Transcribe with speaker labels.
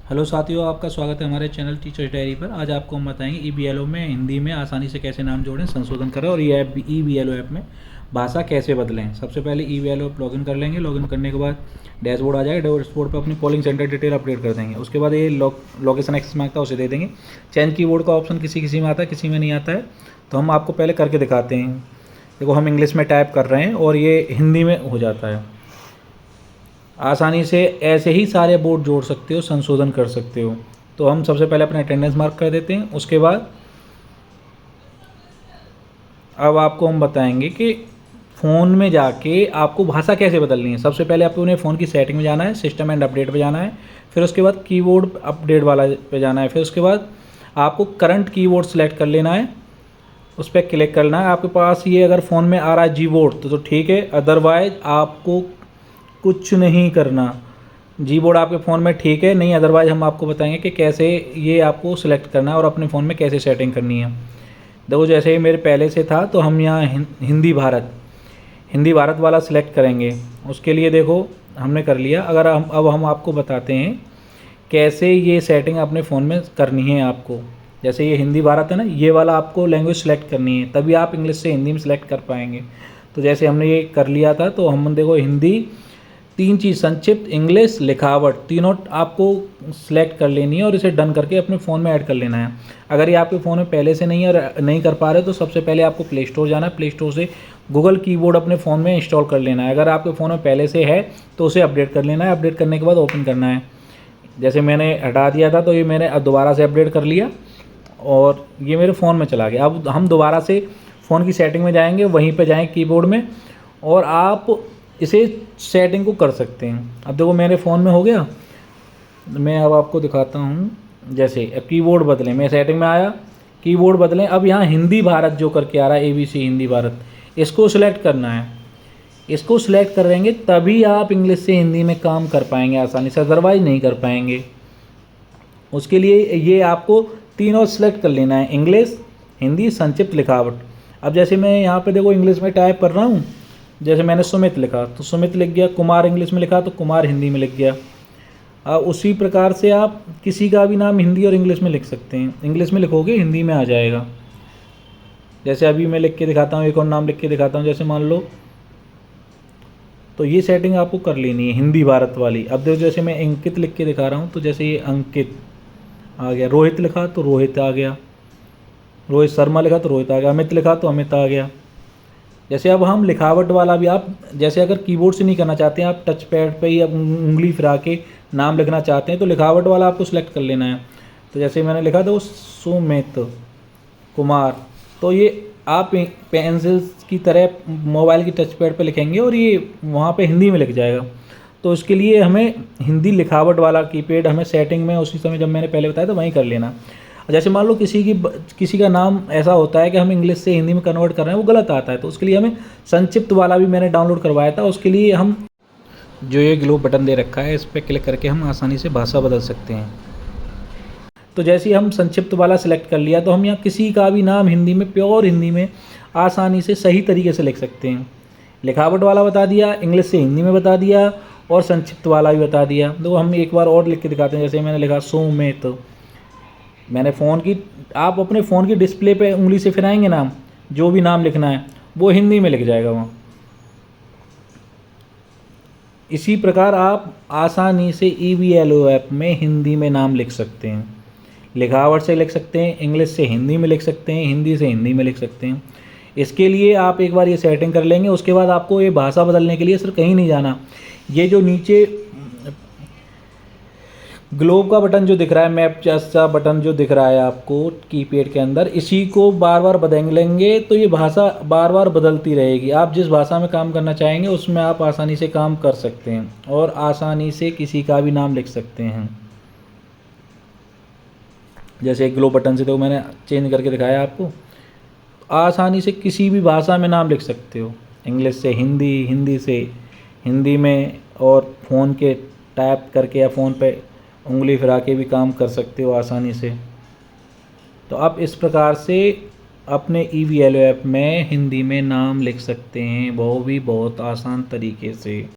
Speaker 1: Hello साथियों, आपका स्वागत है हमारे चैनल टीचर्स डायरी पर। आज आपको हम बताएंगे ईबीएलओ में हिंदी में आसानी से कैसे नाम जोड़ें, संशोधन करें और ये ऐप ईबीएलओ ऐप में भाषा कैसे बदलें। सबसे पहले ईबीएलओ ऐप लॉगिन कर लेंगे। लॉगिन करने के बाद डैशबोर्ड आ जाएगा। डैशबोर्ड पर अपनी कॉलिंग सेंटर डिटेल अपडेट कर देंगे। उसके बाद ये लोकेशन एक्सेस मांगता है, उसे दे देंगे। चेंज कीबोर्ड का ऑप्शन किसी किसी में आता है, किसी में नहीं आता है, तो हम आपको पहले करके दिखाते हैं। देखो, हम इंग्लिश में टाइप कर रहे हैं और ये हिंदी में हो जाता है। आसानी से ऐसे ही सारे बोर्ड जोड़ सकते हो, संशोधन कर सकते हो। तो हम सबसे पहले अपना अटेंडेंस मार्क कर देते हैं। उसके बाद अब आपको हम बताएंगे कि फ़ोन में जाके आपको भाषा कैसे बदलनी है। सबसे पहले आपको उन्हें फ़ोन की सेटिंग में जाना है, सिस्टम एंड अपडेट पे जाना है। फिर उसके बाद कीबोर्ड अपडेट वाला पे जाना है। फिर उसके बाद आपको करंट कीबोर्ड सेलेक्ट कर लेना है, उस पर क्लिक करना है। आपके पास ये अगर फ़ोन में आ रहा है जी बोर्ड तो ठीक है, अदरवाइज़ आपको कुछ नहीं करना। जी बोर्ड आपके फ़ोन में ठीक है, नहीं अदरवाइज़ हम आपको बताएंगे कि कैसे ये आपको सिलेक्ट करना है और अपने फ़ोन में कैसे सेटिंग करनी है। देखो, जैसे ही मेरे पहले से था तो हम यहाँ हिंदी भारत वाला सिलेक्ट करेंगे। उसके लिए देखो हमने कर लिया। अगर हम आपको बताते हैं कैसे ये सेटिंग अपने फ़ोन में करनी है आपको। जैसे ये हिंदी भारत है ना, ये वाला आपको लैंग्वेज सेलेक्ट करनी है, तभी आप इंग्लिश से हिंदी में सेलेक्ट कर पाएंगे। तो जैसे हमने ये कर लिया था, तो हम देखो हिंदी तीन चीज़, संक्षिप्त, इंग्लिश, लिखावट, तीनों आपको सिलेक्ट कर लेनी है और इसे डन करके अपने फ़ोन में ऐड कर लेना है। अगर ये आपके फ़ोन में पहले से नहीं है और नहीं कर पा रहे तो सबसे पहले आपको प्ले स्टोर जाना है। प्ले स्टोर से गूगल कीबोर्ड अपने फ़ोन में इंस्टॉल कर लेना है। अगर आपके फ़ोन में पहले से है तो उसे अपडेट कर लेना है। अपडेट करने के बाद ओपन करना है। जैसे मैंने हटा दिया था तो ये मैंने अब दोबारा से अपडेट कर लिया और ये मेरे फ़ोन में चला गया। अब हम दोबारा से फ़ोन की सेटिंग में जाएंगे, वहीं पे जाएँ कीबोर्ड में और आप इसे सेटिंग को कर सकते हैं। अब देखो मेरे फ़ोन में हो गया। मैं अब आपको दिखाता हूँ। जैसे कीबोर्ड बदलें, मैं सेटिंग में आया, कीबोर्ड बदलें। अब यहाँ हिंदी भारत जो करके आ रहा है, ABC हिंदी भारत, इसको सिलेक्ट करना है। इसको सिलेक्ट करेंगे तभी आप इंग्लिश से हिंदी में काम कर पाएंगे आसानी से, अदरवाइज नहीं कर पाएंगे। उसके लिए ये आपको तीनों सेलेक्ट कर लेना है, इंग्लिश, हिंदी, संक्षिप्त, लिखावट। अब जैसे मैं यहाँ पे देखो इंग्लिश में टाइप कर रहा हूँ। जैसे मैंने सुमित लिखा तो सुमित लिख गया, कुमार इंग्लिश में लिखा तो कुमार हिंदी में लिख गया। उसी प्रकार से आप किसी का भी नाम हिंदी और इंग्लिश में लिख सकते हैं। इंग्लिश में लिखोगे हिंदी में आ जाएगा। जैसे अभी मैं लिख के दिखाता हूँ, एक और नाम लिख के दिखाता हूँ, जैसे मान लो। तो ये सेटिंग आपको कर लेनी है हिंदी भारत वाली। अब देखो जैसे मैं अंकित लिख के दिखा रहा हूँ तो जैसे ये अंकित आ गया, रोहित लिखा तो रोहित आ गया, रोहित शर्मा लिखा तो रोहित आ गया, अमित लिखा तो अमित आ गया। जैसे अब हम लिखावट वाला भी, आप जैसे अगर कीबोर्ड से नहीं करना चाहते हैं, आप टच पैड पे ही अब उंगली फिरा के नाम लिखना चाहते हैं, तो लिखावट वाला आपको सेलेक्ट कर लेना है। तो जैसे मैंने लिखा था वो सुमित कुमार, तो ये आप पेंसिल की तरह मोबाइल की टच पैड पे लिखेंगे और ये वहाँ पे हिंदी में लिख जाएगा। तो इसके लिए हमें हिंदी लिखावट वाला कीपैड हमें सेटिंग में उसी समय जब मैंने पहले बताया था वहीं कर लेना। जैसे मान लो किसी का नाम ऐसा होता है कि हम इंग्लिश से हिंदी में कन्वर्ट कर रहे हैं, वो गलत आता है, तो उसके लिए हमें संक्षिप्त वाला भी मैंने डाउनलोड करवाया था। उसके लिए हम जो ये ग्लो बटन दे रखा है, इस पर क्लिक करके हम आसानी से भाषा बदल सकते हैं। तो जैसे ही हम संक्षिप्त वाला सिलेक्ट कर लिया तो हम यहाँ किसी का भी नाम हिंदी में, प्योर हिंदी में आसानी से सही तरीके से लिख सकते हैं। लिखावट वाला बता दिया, इंग्लिश से हिंदी में बता दिया और संक्षिप्त वाला भी बता दिया। तो हम एक बार और लिख के दिखाते हैं। जैसे मैंने लिखा सुमित, मैंने फ़ोन की, आप अपने फ़ोन की डिस्प्ले पे उंगली से फिराएंगे नाम, जो भी नाम लिखना है वो हिंदी में लिख जाएगा वहाँ। इसी प्रकार आप आसानी से ईबीएलओ ऐप में हिंदी में नाम लिख सकते हैं। लिखावट से लिख सकते हैं, इंग्लिश से हिंदी में लिख सकते हैं, हिंदी से हिंदी में लिख सकते हैं। इसके लिए आप एक बार ये सेटिंग कर लेंगे, उसके बाद आपको ये भाषा बदलने के लिए सिर्फ कहीं नहीं जाना। ये जो नीचे ग्लोब का बटन जो दिख रहा है, मैप जैसा बटन जो दिख रहा है आपको कीपैड के अंदर, इसी को बार बार बदल लेंगे तो ये भाषा बार बार बदलती रहेगी। आप जिस भाषा में काम करना चाहेंगे उसमें आप आसानी से काम कर सकते हैं और आसानी से किसी का भी नाम लिख सकते हैं। जैसे ग्लो बटन से तो मैंने चेंज करके दिखाया आपको। आसानी से किसी भी भाषा में नाम लिख सकते हो, इंग्लिश से हिंदी, हिंदी से हिंदी में, और फ़ोन के टाइप करके या फ़ोन पे उंगली फिरा के भी काम कर सकते हो आसानी से। तो आप इस प्रकार से अपने ईबीएलओ ऐप में हिंदी में नाम लिख सकते हैं, वो भी बहुत आसान तरीके से।